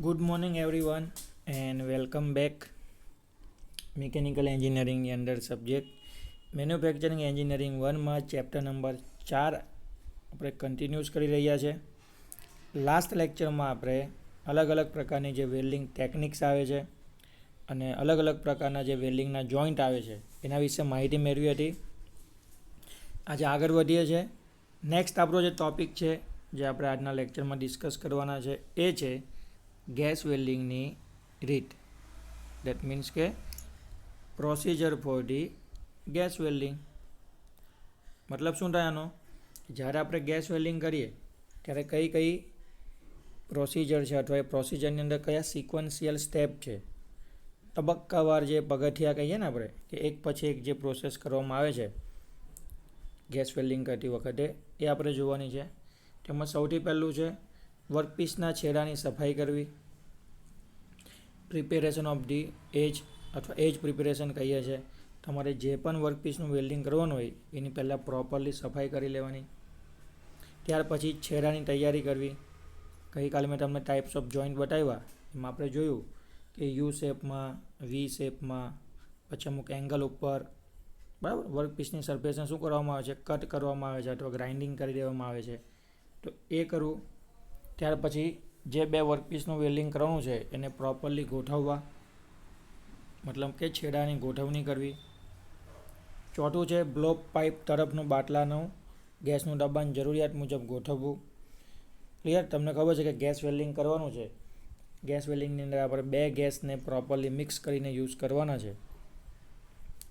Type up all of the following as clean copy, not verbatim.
Good morning everyone and welcome back. Mechanical એન્જિનિયરિંગની અંદર subject manufacturing engineering 1માં chapter number 4 આપણે કન્ટિન્યુઅસ કરી રહ્યા છે. લાસ્ટ લેક્ચરમાં આપણે અલગ અલગ પ્રકારની જે વેલ્ડિંગ ટેકનિક્સ આવે છે અને અલગ અલગ પ્રકારના જે વેલ્ડિંગના જોઈન્ટ આવે છે એના વિશે માહિતી મેળવી હતી. આજે આગળ વધીએ છીએ. નેક્સ્ટ આપણો જે ટૉપિક છે જે આપણે આજના લેક્ચરમાં ડિસ્કસ કરવાના છે એ છે ગેસ વેલ્ડિંગની રીત. દેટ મીન્સ કે procedure for the gas welding. મતલબ શું થાય આનો? જ્યારે આપણે ગેસ વેલ્ડિંગ કરીએ ત્યારે કઈ કઈ પ્રોસિજર છે અથવા એ પ્રોસિજરની અંદર કયા સિક્વન્શિયલ સ્ટેપ છે, તબક્કાવાર જે પગથિયા કહીએ ને આપણે કે એક પછી એક જે પ્રોસેસ કરવામાં આવે છે ગેસ વેલ્ડિંગ કરતી વખતે એ આપણે જોવાની છે. તેમાં સૌથી પહેલું છે વર્કપીસના છેડાની સફાઈ કરવી. પ્રિપેરેશન ઓફ ધી એજ અથવા એજ પ્રિપેરેશન કહીએ છીએ. તમારે જે પણ વર્કપીસનું વેલ્ડિંગ કરવાનું હોય એની પહેલાં પ્રોપરલી સફાઈ કરી લેવાની. ત્યાર પછી છેડાની તૈયારી કરવી. ગઈકાલે મેં તમને ટાઈપ્સ ઓફ જોઈન્ટ બતાવ્યા, એમાં આપણે જોયું કે યુ શેપમાં, વી શેપમાં, પછી અમુક એંગલ ઉપર, બરાબર. વર્કપીસની સરફેસને શું કરવામાં આવે છે? કટ કરવામાં આવે છે અથવા ગ્રાઇન્ડિંગ કરી દેવામાં આવે છે, તો એ કરવું. ત્યાર પછી જે બે વર્કપીસનું વેલ્ડિંગ કરવાનું છે એને પ્રોપરલી ગોઠવવા, મતલબ કે છેડાની ગોઠવણી કરવી. ચોથું છે બ્લોક પાઇપ તરફનું બાટલાનું ગેસનું દબાણ જરૂરિયાત મુજબ ગોઠવવું. ક્લિયર? તમને ખબર છે કે ગેસ વેલ્ડિંગ કરવાનું છે. ગેસ વેલ્ડિંગની અંદર આપણે બે ગેસને પ્રોપરલી મિક્સ કરીને યુઝ કરવાના છે.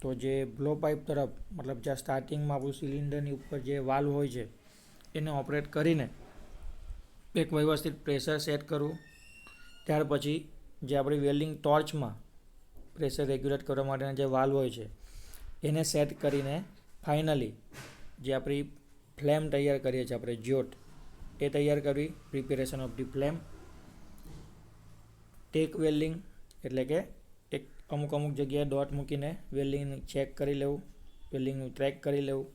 તો જે બ્લો પાઇપ તરફ, મતલબ જ્યાં સ્ટાર્ટિંગમાં આપણું સિલિન્ડરની ઉપર જે વાલ્વ હોય છે એને ઓપરેટ કરીને એક વ્યવસ્થિત પ્રેશર સેટ કરવું. ત્યાર પછી જે આપણી વેલ્ડિંગ ટોર્ચમાં પ્રેશર રેગ્યુલેટ કરવા માટેના જે વાલ્વ હોય છે એને સેટ કરીને ફાઇનલી જે આપણી ફ્લેમ તૈયાર કરીએ છીએ આપણે જ્યોત, એ તૈયાર કરવી. Preparation of the flame. Tack welding એટલે કે એક અમુક જગ્યાએ ડોટ મૂકીને વેલ્ડિંગ ચેક કરી લેવું, વેલ્ડિંગનું ટ્રેક કરી લેવું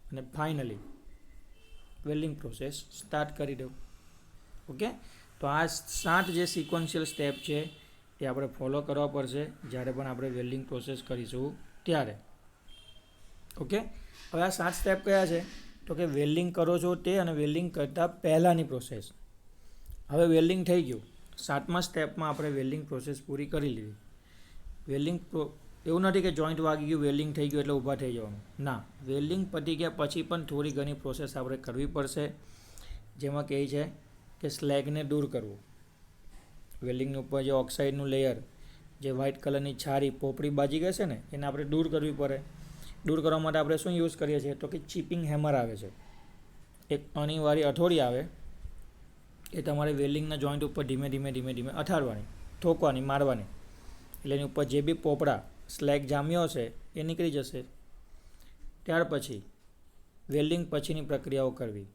અને ફાઇનલી વેલ્ડિંગ પ્રોસેસ સ્ટાર્ટ કરી દેવું. ઓકે, તો આ 7 જે સિક્વન્શિયલ સ્ટેપ છે એ આપણે ફોલો કરવા પડશે જ્યારે પણ આપણે વેલ્ડિંગ પ્રોસેસ કરીશું ત્યારે. ઓકે, હવે આ 7 સ્ટેપ કયા છે? તો કે વેલ્ડિંગ કરો છો તે અને વેલ્ડિંગ કરતાં પહેલાંની પ્રોસેસ. હવે વેલ્ડિંગ થઈ ગયું, 7મા સ્ટેપમાં આપણે વેલ્ડિંગ પ્રોસેસ પૂરી કરી લીધી. વેલ્ડિંગ એવું નથી કે જોઈન્ટ વાગી ગયું, વેલ્ડિંગ થઈ ગયું એટલે ઊભા થઈ જવાનું. ના, વેલ્ડિંગ પતી ગયા પછી પણ થોડી ઘણી પ્રોસેસ આપણે કરવી પડશે. જેમાં કહે છે કે સ્લેગને દૂર કરવું. વેલ્ડિંગની ઉપર જે ઓક્સાઇડનું લેયર, જે વ્હાઇટ કલરની છારી પોપડી બાજી ગઈ છે ને, એને આપણે દૂર કરવી પડે. દૂર કરવા માટે આપણે શું યુઝ કરીએ છીએ? તો કે ચીપિંગ હેમર આવે છે, એક અણીવાળી હથોડી આવે, એ તમારે વેલ્ડિંગના જોઈન્ટ ઉપર ધીમે ધીમે અથાડવાની, ઠોકવાની, મારવાની. એટલે એની ઉપર જે બી પોપડા સ્લેગ જામ્યો હશે એ નીકળી જશે. ત્યાર પછી વેલ્ડિંગ પછીની પ્રક્રિયાઓ કરવી.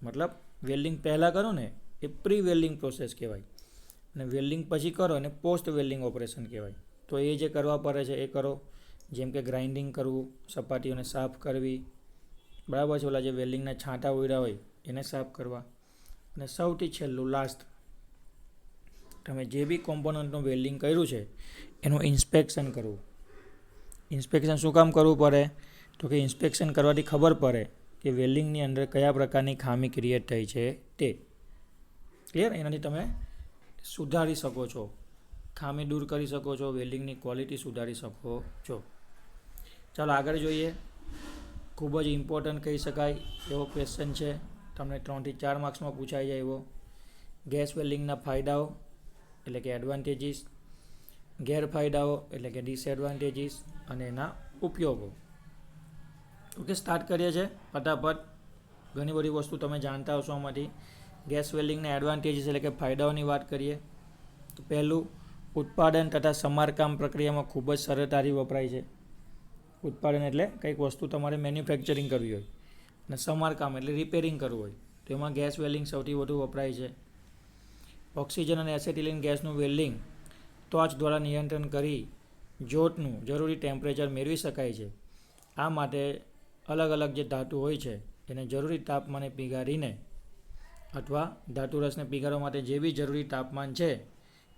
મતલબ વેલ્ડિંગ પહેલાં કરો ને એ પ્રી વેલ્ડિંગ પ્રોસેસ કહેવાય, અને વેલ્ડિંગ પછી કરો અને પોસ્ટ વેલ્ડિંગ ઓપરેશન કહેવાય. તો એ જે કરવા પડે છે એ કરો. જેમ કે ગ્રાઇન્ડિંગ કરવું, સપાટીઓને સાફ કરવી, બરાબર છે. ઓલા જે વેલ્ડિંગના છાંટા ઉડ્યા હોય એને સાફ કરવા. અને સૌથી છેલ્લું લાસ્ટ, તમે જે બી કોમ્પોનન્ટનું વેલ્ડિંગ કર્યું છે એનું ઇન્સ્પેક્શન કરવું. ઇન્સ્પેક્શન શું કામ કરવું પડે? તો કે ઇન્સ્પેક્શન કરવાથી ખબર પડે કે વેલ્ડિંગની અંદર કયા પ્રકારની ખામી ક્રિએટ થઈ છે તે. ક્લિયર? એનાથી તમે સુધારી શકો છો, ખામી દૂર કરી શકો છો, વેલ્ડિંગની ક્વોલિટી સુધારી શકો છો. ચાલો આગળ જોઈએ. ખૂબ જ ઇમ્પોર્ટન્ટ કહી શકાય એવો ક્વેશ્ચન છે, તમને 3 થી 4 માર્ક્સમાં પૂછાઈ જાય એવો. ગેસ વેલ્ડિંગના ફાયદાઓ એટલે કે એડવાન્ટેજીસ, ગેરફાયદાઓ એટલે કે ડિસએડવાન્ટેજીસ અને એના ઉપયોગો. ઓકે, સ્ટાર્ટ કરીએ છીએ ફટાફટ. ઘણી બધી વસ્તુ તમે જાણતા હશો આમાંથી. ગેસ વેલ્ડિંગના એડવાન્ટેજીસ એટલે કે ફાયદાઓની વાત કરીએ તો પહેલું, ઉત્પાદન તથા સમારકામ પ્રક્રિયામાં ખૂબ જ સરળતાથી વપરાય છે. ઉત્પાદન એટલે કંઈક વસ્તુ તમારે મેન્યુફેક્ચરિંગ કરવી હોય અને સમારકામ એટલે રિપેરિંગ કરવું હોય તો એમાં ગેસ વેલ્ડિંગ સૌથી વધુ વપરાય છે. ઓક્સિજન અને એસેટિલિન ગેસનું વેલ્ડિંગ ટોર્ચ દ્વારા નિયંત્રણ કરી જ્યોતનું જરૂરી ટેમ્પરેચર મેળવી શકાય છે. આ માટે અલગ અલગ જે ધાતુ હોય છે એને જરૂરી તાપમાને પીગારીને અથવા ધાતુરસને પીગાળવા માટે જે બી જરૂરી તાપમાન છે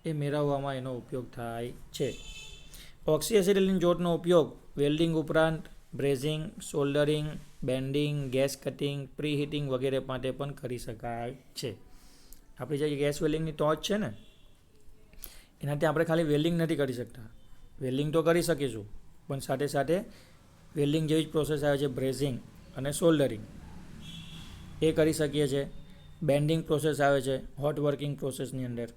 એ મેળવવામાં એનો ઉપયોગ થાય છે. ઓક્સીએસિટિલિન જોટનો ઉપયોગ વેલ્ડિંગ ઉપરાંત brazing, soldering, bending, gas cutting, pre heating વગેરે માટે પણ કરી શકાય છે. આપણી જે ગેસ વેલ્ડિંગની ટોચ છે ને એનાથી આપણે ખાલી વેલ્ડિંગ નથી કરી શકતા. વેલ્ડિંગ તો કરી શકીશું પણ સાથે સાથે વેલ્ડિંગ જેવી જ પ્રોસેસ આવે છે બ્રેઝિંગ અને સોલ્ડરિંગ એ કરી શકીએ છીએ. બેન્ડિંગ પ્રોસેસ આવે છે હોટ વર્કિંગ પ્રોસેસની અંદર.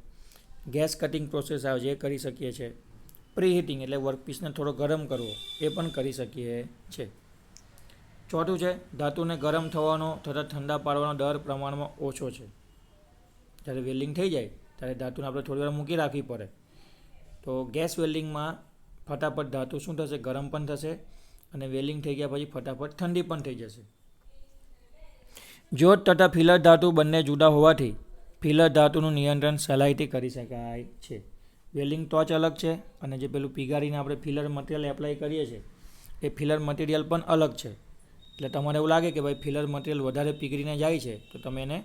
ગેસ કટિંગ પ્રોસેસ આવે છે એ કરી શકીએ છીએ. પ્રી હીટિંગ એટલે વર્કપીસને થોડો ગરમ કરવો એ પણ કરી શકીએ છીએ. ચોથું છે ધાતુને ગરમ થવાનો તથા ઠંડા પાડવાનો દર પ્રમાણમાં ઓછો છે. જ્યારે વેલ્ડિંગ થઈ જાય ત્યારે ધાતુને આપણે થોડી વાર મૂકી રાખવી પડે. તો ગેસ વેલ્ડિંગમાં ફટાફટ ધાતુ શું થશે, ગરમ પણ થશે અને વેલ્ડિંગ થઈ ગયા પછી ફટાફટ ઠંડી પણ થઈ જશે. જોટ તથા ફિલર ધાતુ બંને જુદા હોવાથી ફિલર ધાતુનું નિયંત્રણ સહેલાઈથી કરી શકાય છે. વેલ્ડિંગ ટોચ અલગ છે અને જે પેલું પીગાળીને આપણે ફિલર મટીરિયલ એપ્લાય કરીએ છીએ એ ફિલર મટીરિયલ પણ અલગ છે. એટલે તમારે એવું લાગે કે ભાઈ ફિલર મટીરિયલ વધારે પીગળીને જાય છે તો તમે એને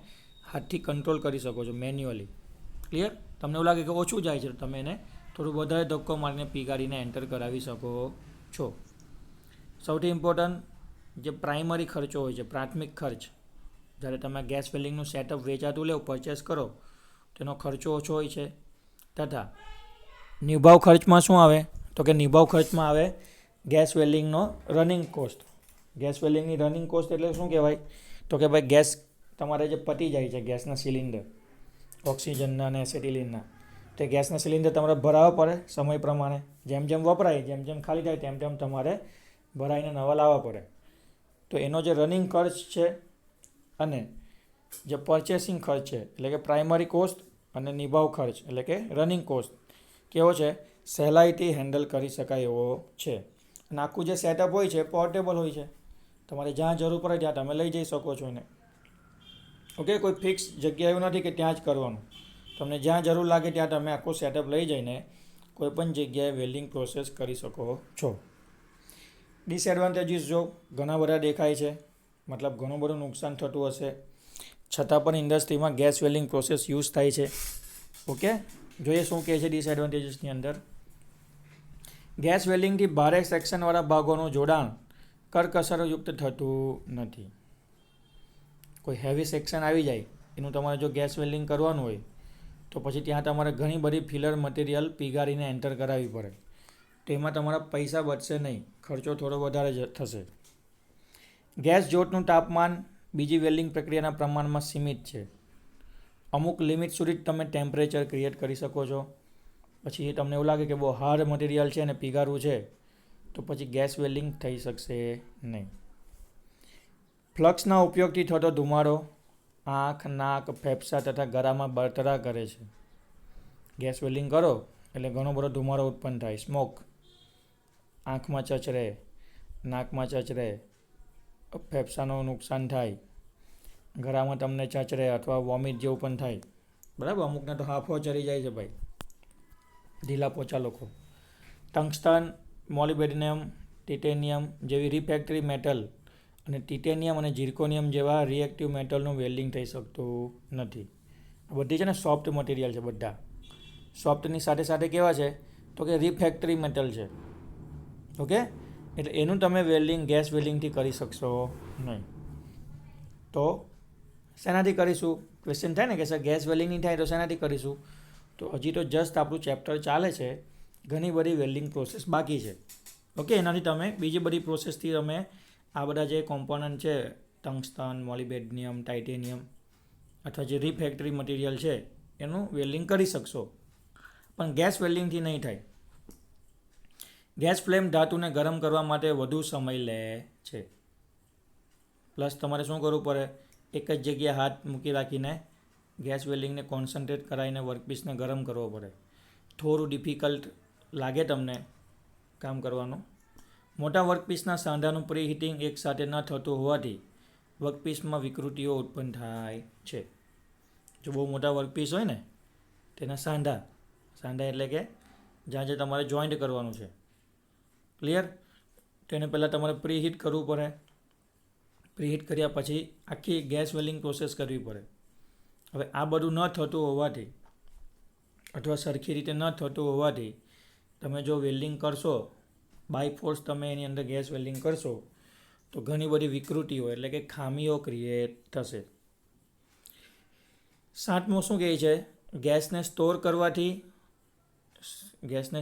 હાથથી કંટ્રોલ કરી શકો છો મેન્યુઅલી. ક્લિયર? તમને એવું લાગે કે ઓછું જાય છે તો તમે એને થોડું વધારે ધક્કો મારીને પીગાળીને એન્ટર કરાવી શકો છો. સૌથી ઇમ્પોર્ટન્ટ જે પ્રાઇમરી ખર્ચો હોય છે, પ્રાથમિક ખર્ચ, જ્યારે તમે ગેસ વેલ્ડિંગનું સેટઅપ વેચાતું લેવો, પરચેસ કરો તેનો ખર્ચો ઓછો હોય છે. તથા નિભાવ ખર્ચમાં શું આવે તો કે નિભાવ ખર્ચમાં આવે ગેસ વેલ્ડિંગનો રનિંગ કોસ્ટ. ગેસ વેલ્ડિંગની રનિંગ કોસ્ટ એટલે શું કહેવાય તો કે ભાઈ ગેસ તમારે જે પતી જાય છે ગેસના સિલિન્ડર ઓક્સિજનના અને એસેટિલિનના, તે ગેસના સિલિન્ડર તમારે ભરાવવા પડે સમય પ્રમાણે. જેમ જેમ વપરાય જેમ જેમ ખાલી થાય તેમ તેમ તમારે ભરાઈને નવા લાવવા પડે. તો એનો જે રનિંગ ખર્ચ છે અને જે પરચેસિંગ ખર્ચ છે એટલે કે પ્રાઇમરી કોસ્ટ અને નિભાવ ખર્ચ એટલે કે રનિંગ કોસ્ટ કેવો છે, સહેલાઈથી હેન્ડલ કરી શકાય એવો છે. અને આખું જે સેટઅપ હોય છે પોર્ટેબલ હોય છે. તમારે જ્યાં જરૂર પડે ત્યાં તમે લઈ જઈ શકો છો એને. ઓકે, કોઈ ફિક્સ જગ્યા એવું નથી કે ત્યાં જ કરવાનું. તમને જ્યાં જરૂર લાગે ત્યાં તમે આખો સેટઅપ લઈ જઈને કોઈપણ જગ્યાએ વેલ્ડિંગ પ્રોસેસ કરી શકો છો. ડિસએડવાન્ટેજીસ જો ઘણા બધા દેખાય છે, મતલબ ઘણું બધું નુકસાન થતું હશે છતાં પણ ઇન્ડસ્ટ્રીમાં ગેસ વેલ્ડિંગ પ્રોસેસ યુઝ થાય છે. ઓકે, જોઈએ શું કહે છે ડિસએડવાન્ટેજીસની અંદર. ગેસ વેલ્ડિંગથી ભારે સેક્શનવાળા ભાગોનું જોડાણ કરકસરયુક્ત થતું નથી. કોઈ હેવી સેક્શન આવી જાય એનું તમારે જો ગેસ વેલ્ડિંગ કરવાનું હોય તો પછી ત્યાં તમારે ઘણી બધી ફિલર મટીરિયલ પીગાળીને એન્ટર કરાવવી પડે. તો એમાં તમારા પૈસા બચશે નહીં, ખર્ચો થોડો વધારે થશે. ગેસ જોટનું તાપમાન બીજી વેલ્ડિંગ પ્રક્રિયાના પ્રમાણમાં સીમિત છે. અમુક લિમિટ સુધી જ તમે ટેમ્પરેચર ક્રિએટ કરી શકો છો. પછી તમને એવું લાગે કે બહુ હાર્ડ મટીરિયલ છે અને પીગાળવું છે તો પછી ગેસ વેલ્ડિંગ થઈ શકશે નહીં. ફ્લક્સના ઉપયોગથી થતો ધુમાડો આંખ, નાક, ફેફસા તથા ગળામાં બળતરા કરે છે. ગેસ વેલ્ડિંગ કરો એટલે ઘણો બધો ધુમાડો ઉત્પન્ન થાય, સ્મોક. આંખમાં ચચરે, નાકમાં ચચરે, ફેફસાનું નુકસાન થાય, ગળામાં તમને ચચરે અથવા વોમિટ જેવું પણ થાય. બરાબર, અમુકને તો હાંફો ચડી જાય છે ભાઈ, ઢીલા પોચા લોકો. ટંગસ્ટન, મોલિબેડિનમ, ટિટેનિયમ જેવી રિફેક્ટરી મેટલ અને ટિટેનિયમ અને ઝિર્કોનિયમ જેવા રિએક્ટિવ મેટલનું વેલ્ડિંગ થઈ શકતું નથી. આ બધી છે ને સોફ્ટ મટીરિયલ છે બધા. સોફ્ટની સાથે સાથે કેવા છે તો કે રિફેક્ટરી મેટલ છે. ઓકે, એટલે એનું તમે વેલ્ડિંગ ગેસ વેલ્ડિંગથી કરી શકશો નહીં. તો શેનાથી કરીશું? ક્વેશ્ચન થાય ને કે સર ગેસ વેલ્ડિંગ નહીં થાય તો શેનાથી કરીશું? તો હજી તો જસ્ટ આપણું ચેપ્ટર ચાલે છે, ઘણી બધી વેલ્ડિંગ પ્રોસેસ બાકી છે. ઓકે, એનાથી તમે બીજી બધી પ્રોસેસથી તમે આ બધા જે કોમ્પોનન્ટ છે ટંગસ્ટન, મોલિબેડિનિયમ, ટાઇટેનિયમ અથવા જે રિફેક્ટરી મટીરિયલ છે એનું વેલ્ડિંગ કરી શકશો, પણ ગેસ વેલ્ડિંગથી નહીં થાય. ગેસ ફ્લેમ ધાતુને ગરમ કરવા માટે વધુ સમય લે છે. પ્લસ તમારે શું કરવું પડે, એક જ જગ્યાએ હાથ મૂકી રાખીને ગેસ વેલ્ડિંગને કોન્સન્ટ્રેટ કરાવીને વર્કપીસને ગરમ કરવો પડે. થોડું ડિફિકલ્ટ લાગે તમને કામ કરવાનું. મોટા વર્કપીસના સાંધાનું પ્રી હીટિંગ એકસાથે ન થતું હોવાથી વર્કપીસમાં વિકૃતિઓ ઉત્પન્ન થાય છે. જો બહુ મોટા વર્કપીસ હોય ને તેના સાંધા એટલે કે જ્યાં જે તમારે જોઈન્ટ કરવાનું છે, ક્લિયર, તો એને પહેલાં તમારે પ્રી હીટ કરવું પડે. પ્રી હીટ કર્યા પછી આખી ગેસ વેલ્ડિંગ પ્રોસેસ કરવી પડે. હવે આ બધું ન થતું હોવાથી અથવા સરખી રીતે ન થતું હોવાથી તમે જો વેલ્ડિંગ કરશો, બાય ફોર્સ તમે એની અંદર ગેસ વેલ્ડિંગ કરશો તો ઘણી બધી વિકૃતિઓ એટલે કે ખામીઓ ક્રિએટ થશે. 7મું શું કહે છે? ગેસને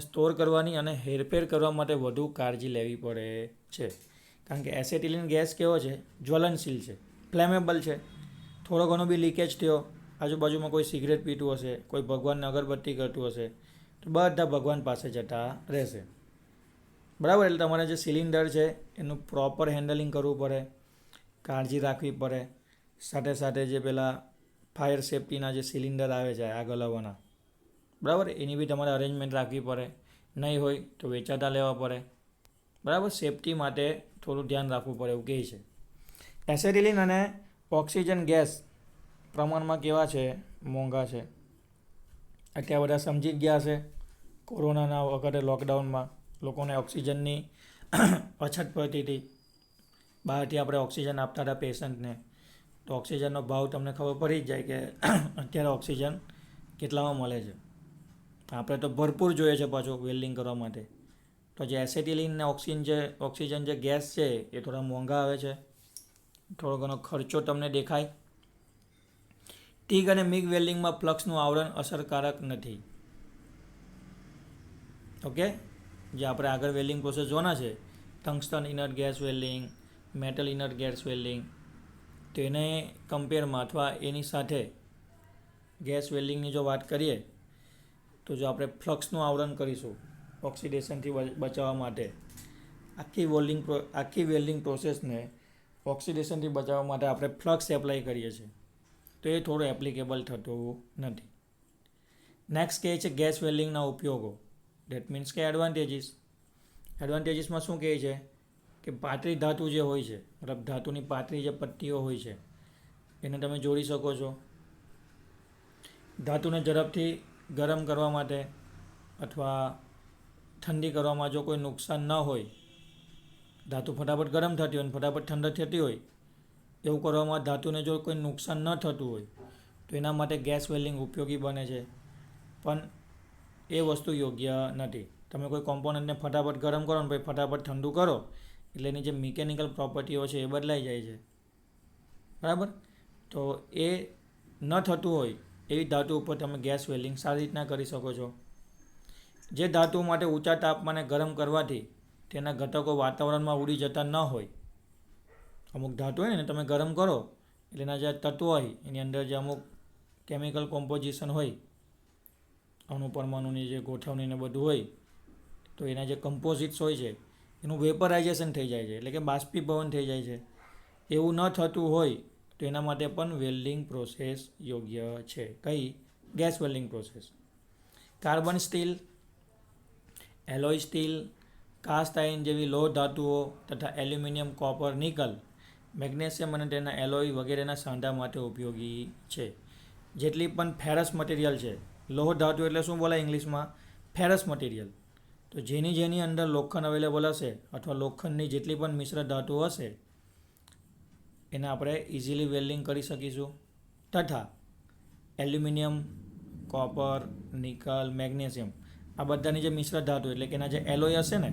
સ્ટોર કરવાની અને હેરફેર કરવા માટે વધુ કાળજી લેવી પડે છે. કારણ કે એસેટિલિન ગેસ કેવો છે? જ્વલનશીલ છે, ફ્લેમેબલ છે. થોડો ઘણો બી લીકેજ થયો, આજુબાજુમાં કોઈ સિગરેટ પીતું હશે, કોઈ ભગવાનને અગરબત્તી કરતું હશે, તો બધા ભગવાન પાસે જતા રહેશે. બરાબર? એટલે તમારે જે સિલિન્ડર છે એનું પ્રોપર હેન્ડલિંગ કરવું પડે, કાળજી રાખવી પડે. સાથે સાથે જે પેલા ફાયર સેફ્ટીના જે સિલિન્ડર આવે છે આગ હલાવવાના, બરાબર, એની બી તમારે અરેન્જમેન્ટ રાખવી પડે. નહીં હોય તો વેચાતા લેવા પડે. બરાબર? સેફ્ટી માટે થોડું ધ્યાન રાખવું પડે એવું કહે છે. એસેટિલિન અને ઓક્સિજન ગેસ પ્રમાણમાં કેવા છે? મોંઘા છે. અત્યારે બધા સમજી જ ગયા છે. કોરોનાના વખતે લોકડાઉનમાં લોકોને ઓક્સિજનની અછત પડતી હતી. બહારથી આપણે ઓક્સિજન આપતા હતા પેશન્ટને, તો ઓક્સિજનનો ભાવ તમને ખબર પડી જ જાય કે અત્યારે ઓક્સિજન કેટલામાં મળે છે. આપણે તો ભરપૂર જોઈએ છે પાછું વેલ્ડિંગ કરવા માટે. તો જે એસેટિલિન ને ઓક્સિજન જે ગેસ છે એ થોડા મોંઘા આવે છે. થોડો ઘણો ખર્ચો તમને દેખાય. ટીગ અને મિગ વેલ્ડિંગમાં ફ્લક્સનું આવરણ અસરકારક નથી. ઓકે, જે આપણે આગળ વેલ્ડિંગ પ્રોસેસ જોવાના છે, tungsten inert gas welding, metal inert gas welding, તો એને કમ્પેરમાં અથવા એની સાથે ગેસ વેલ્ડિંગની જો વાત કરીએ તો જો આપણે ફ્લક્સનું આવરણ કરીશું ઓક્સિડેશનથી બચાવવા માટે, આખી વેલ્ડિંગ પ્રોસેસને ઓક્સિડેશનથી બચાવવા માટે આપણે ફ્લક્સ એપ્લાય કરીએ છીએ, તો એ થોડું એપ્લિકેબલ થતું નથી. નેક્સ્ટ કહે છે ગેસ વેલ્ડિંગના ઉપયોગો. ડેટ મીન્સ કે એડવાન્ટેજીસમાં શું કહે છે કે પાતળી ધાતુ જે હોય છે, મતલબ ધાતુની પાતળી જે પટ્ટીઓ હોય છે એને તમે જોડી શકો છો. ધાતુને ઝડપથી ગરમ કરવા માટે અથવા ઠંડી કરવામાં જો કોઈ નુકસાન ન હોય, ધાતુ ફટાફટ ગરમ થતી હોય અને ફટાફટ ઠંડી થતી હોય, એવું કરવામાં ધાતુને જો કોઈ નુકસાન ન થતું હોય તો એના માટે ગેસ વેલ્ડિંગ ઉપયોગી બને છે. પણ એ વસ્તુ યોગ્ય નથી. તમે કોઈ કોમ્પોનન્ટને ફટાફટ ગરમ કરો ને પછી ફટાફટ ઠંડુ કરો એટલે એની જે મિકેનિકલ પ્રોપર્ટીઓ છે એ બદલાઈ જાય છે. બરાબર? તો એ ન થતું હોય એવી ધાતુ ઉપર તમે ગેસ વેલ્ડિંગ સારી રીતના કરી શકો છો. જે ધાતુ માટે ઊંચા તાપમાને ગરમ કરવાથી તેના ઘટકો વાતાવરણમાં ઉડી જતા ન હોય, અમુક ધાતુ હોય ને તમે ગરમ કરો એટલે એના જે તત્વો હોય એની અંદર જે અમુક કેમિકલ કોમ્પોઝિશન હોય, અણુ પરમાણુની જે ગોઠવણી ને બધું હોય, તો એના જે કમ્પોઝિટ્સ હોય છે એનું વેપરાઇઝેશન થઈ જાય છે, એટલે કે બાષ્પીભવન થઈ જાય છે. એવું ન થતું હોય તો એના માટે પણ વેલ્ડિંગ પ્રોસેસ યોગ્ય છે. કઈ? Gas welding process. Carbon steel, alloy steel, cast iron જેવી લોહ ધાતુઓ તથા એલ્યુમિનિયમ, કોપર, નિકલ, મેગ્નેશિયમ અને તેના એલોય વગેરેના સાંધા માટે ઉપયોગી છે. જેટલી પણ ફેરસ મટીરિયલ છે, લોહ ધાતુ એટલે શું બોલાય ઇંગ્લિશમાં? Ferrous material. તો જેની અંદર લોખંડ અવેલેબલ હશે અથવા લોખંડની જેટલી પણ મિશ્ર ધાતુ હશે એને આપણે ઇઝીલી વેલ્ડિંગ કરી શકીશું. તથા એલ્યુમિનિયમ, કોપર, નિકલ, મેગ્નેશિયમ આ બધાની જે મિશ્ર ધાતુ એટલે કે એના જે એલોય હશે ને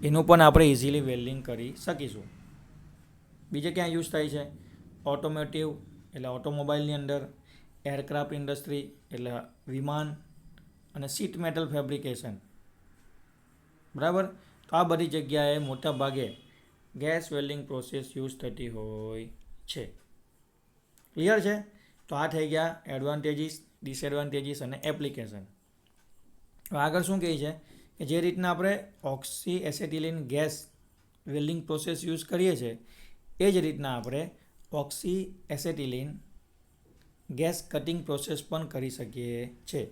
એનું પણ આપણે ઇઝીલી વેલ્ડિંગ કરી શકીશું. બીજે ક્યાં યુઝ થાય છે? ઓટોમોટિવ એટલે ઓટોમોબાઈલની અંદર, એરક્રાફ્ટ ઇન્ડસ્ટ્રી એટલે વિમાન, અને સીટ મેટલ ફેબ્રિકેશન. બરાબર? તો આ બધી જગ્યાએ મોટા ભાગે ગેસ વેલ્ડિંગ પ્રોસેસ યુઝ થતી હોય છે. ક્લિયર છે? તો આ થઈ ગયા એડવાન્ટેજીસ, ડિસએડવાન્ટેજીસ અને એપ્લિકેશન. આગળ શું કહે છે કે જે રીતના આપણે oxy acetylene gas welding process use કરીએ છીએ એ જ રીતના આપણે oxy acetylene gas cutting process પણ કરી શકીએ છીએ.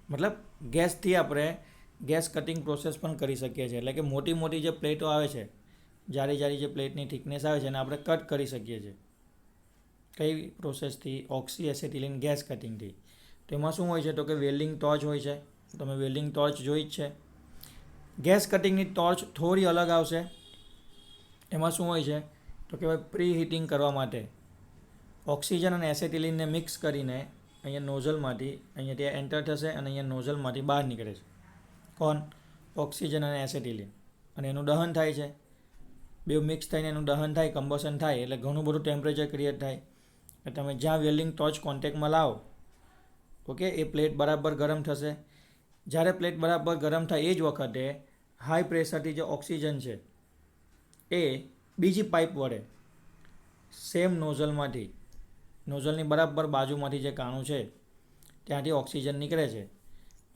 મતલબ ગેસથી આપણે ગેસ કટિંગ પ્રોસેસ પણ કરી શકીએ છીએ. એટલે કે મોટી મોટી જે પ્લેટો આવે છે, જાડી જે પ્લેટની થિકનેસ આવે છે એને આપણે કટ કરી શકીએ છીએ. કઈ પ્રોસેસથી? ઓક્સી એસેટિલિન ગેસ કટિંગથી. તો એમાં શું હોય છે તો કે વેલ્ડિંગ ટોર્ચ હોય છે. તમે વેલ્ડિંગ ટોર્ચ જોઈ જ છે. ગેસ કટિંગની ટોર્ચ થોડી અલગ આવશે. એમાં શું હોય છે તો કે પ્રી હીટિંગ કરવા માટે ઓક્સિજન અને એસેટિલિનને મિક્સ કરીને અહીંયા નોઝલમાંથી અહીંયા ત્યાં એન્ટર થશે અને અહીંયા નોઝલમાંથી બહાર નીકળે છે. કોણ? ઓક્સિજન અને એસેટિલિન. અને એનું દહન થાય છે. બે મિક્સ થઈને એનું દહન થાય, કમ્બશન થાય એટલે ઘણું બધું ટેમ્પરેચર ક્રિએટ થાય. એટલે તમે જ્યાં વેલ્ડિંગ ટોર્ચ કોન્ટેક્ટમાં લાવો, ઓકે, એ પ્લેટ બરાબર ગરમ થશે. જ્યારે પ્લેટ બરાબર ગરમ થાય એ જ વખતે હાઈ પ્રેશરથી જે ઓક્સિજન છે એ બીજી પાઇપ વડે સેમ નોઝલમાંથી, નોઝલની બરાબર બાજુમાંથી જે કાણું છે ત્યાંથી ઓક્સિજન નીકળે છે.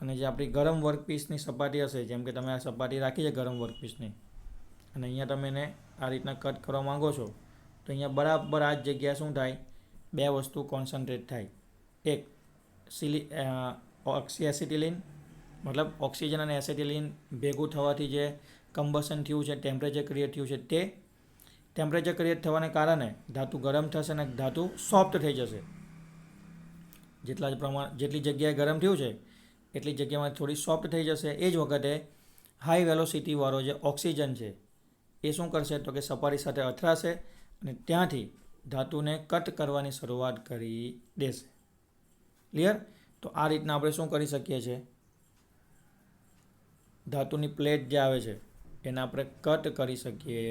અને જે આપણી ગરમ વર્કપીસની સપાટી હશે, જેમ કે તમે આ સપાટી રાખી છે ગરમ વર્કપીસની, અને અહીંયા તમે એને આ રીતના કટ કરવા માંગો છો, તો અહીંયા બરાબર આ જ જગ્યા શું થાય? બે વસ્તુ કોન્સન્ટ્રેટ થાય. એક ઓક્સી-એસિટિલિન, મતલબ ઓક્સિજન અને એસિટિલિન ભેગું થવાથી જે કમ્બશન થયું છે, ટેમ્પરેચર ક્રિએટ થયું છે, તે ટેમ્પરેચર ક્રિએટ થવાને કારણે ધાતુ ગરમ થશે અને ધાતુ સોફ્ટ થઈ જશે. જેટલી જગ્યાએ ગરમ થયું છે એટલી જગ્યામાં થોડી સોફ્ટ થઈ જશે. એ જ વખતે હાઈ વેલોસિટીવાળો જે ઓક્સિજન છે એ શું કરશે? તો કે સપાટી સાથે અથડાશે અને ત્યાંથી ધાતુને કટ કરવાની શરૂઆત કરી દેશે. ક્લિયર? તો આ રીતના આપણે શું કરી શકીએ છીએ? ધાતુની પ્લેટ જે આવે છે એને આપણે કટ કરી શકીએ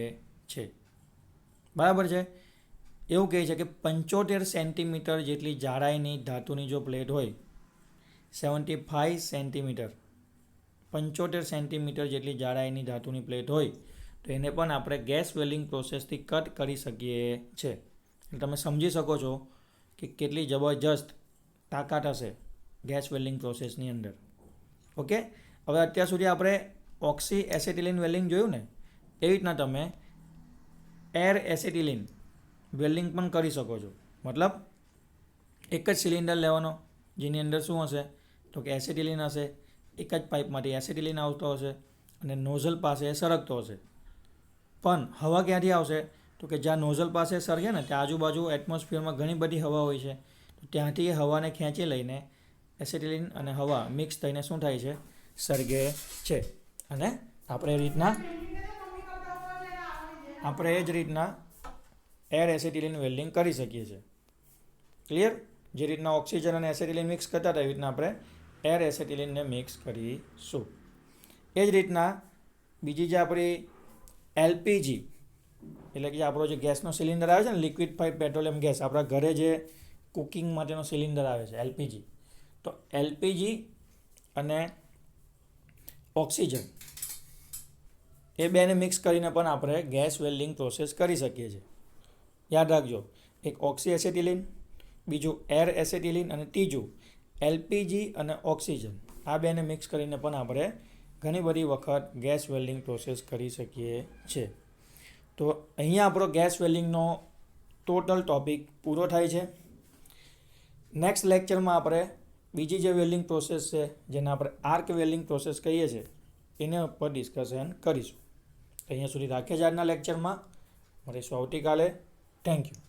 છીએ. બરાબર છે? એવું કહે છે કે 75 સેન્ટીમીટર જેટલી જાડાઈની ધાતુની જો પ્લેટ હોય, 75 સેન્ટીમીટર, 75 સેન્ટીમીટર જેટલી જાડાઈની ધાતુની પ્લેટ હોય, તો એને પણ આપણે ગેસ વેલ્ડિંગ પ્રોસેસથી કટ કરી શકીએ છીએ. તમે સમજી શકો છો કે કેટલી જબરજસ્ત તાકાત હશે ગેસ વેલ્ડિંગ પ્રોસેસની અંદર. ઓકે, હવે અત્યાર સુધી આપણે ઓક્સી એસિટિલિન વેલ્ડિંગ જોયું ને, એ રીતના તમે એર એસિટિલિન વેલ્ડિંગ પણ કરી શકો છો. મતલબ એક જ સિલિન્ડર લેવાનો જેની અંદર શું હશે? તો કે એસિટિલિન હશે. એક જ પાઇપમાંથી એસિટિલિન આવતો હશે અને નોઝલ પાસે સરકતો હશે. પણ હવા ક્યાંથી આવશે? તો કે જ્યાં નોઝલ પાસે સરકે ને ત્યાં આજુબાજુ એટમોસ્ફિયરમાં ઘણી બધી હવા હોય છે. તો ત્યાંથી હવાને ખેંચી લઈને એસિટિલિન અને હવા મિક્સ થઈને શું થાય છે? સળગે છે. અને આપણે એ જ રીતના એર એસિટિલિન વેલ્ડિંગ કરી શકીએ છીએ. ક્લિયર? જે રીતના ઓક્સિજન અને એસિટિલિન મિક્સ કરતા હતા એવી રીતના આપણે એર એસિટિલિનને મિક્સ કરીશું. એ જ રીતના બીજી જે આપણી એલપીજી, એટલે કે આપણો જે ગેસનો સિલિન્ડર આવે છે ને, લિક્વિફાઈડ પેટ્રોલિયમ ગેસ, આપણા ઘરે જે કુકિંગ માટેનો સિલિન્ડર આવે છે એલપીજી, તો એલપીજી અને ઓક્સિજન એ બેને મિક્સ કરીને પણ આપણે ગેસ વેલ્ડિંગ પ્રોસેસ કરી શકીએ છીએ. યાદ રાખજો, એક ઓક્સી એસિટિલિન, બીજું એર એસિટિલિન અને ત્રીજું એલપીજી અને ઓક્સિજન, આ બેને મિક્સ કરીને પણ આપણે ઘણી બધી વખત ગેસ વેલ્ડિંગ પ્રોસેસ કરી શકીએ છીએ. તો અહીંયા આપણો ગેસ વેલ્ડિંગનો ટોટલ ટોપિક પૂરો થાય છે. નેક્સ્ટ લેક્ચરમાં આપણે બીજી જે વેલ્ડિંગ પ્રોસેસ છે, જેને આપણે આર્ક વેલ્ડિંગ પ્રોસેસ કહીએ છીએ, એના ઉપર ડિસ્કશન કરીશું. અહીંયા સુધી રાખીએ છીએ આજના લેક્ચરમાં. મળીશું આવતીકાલે. Thank you.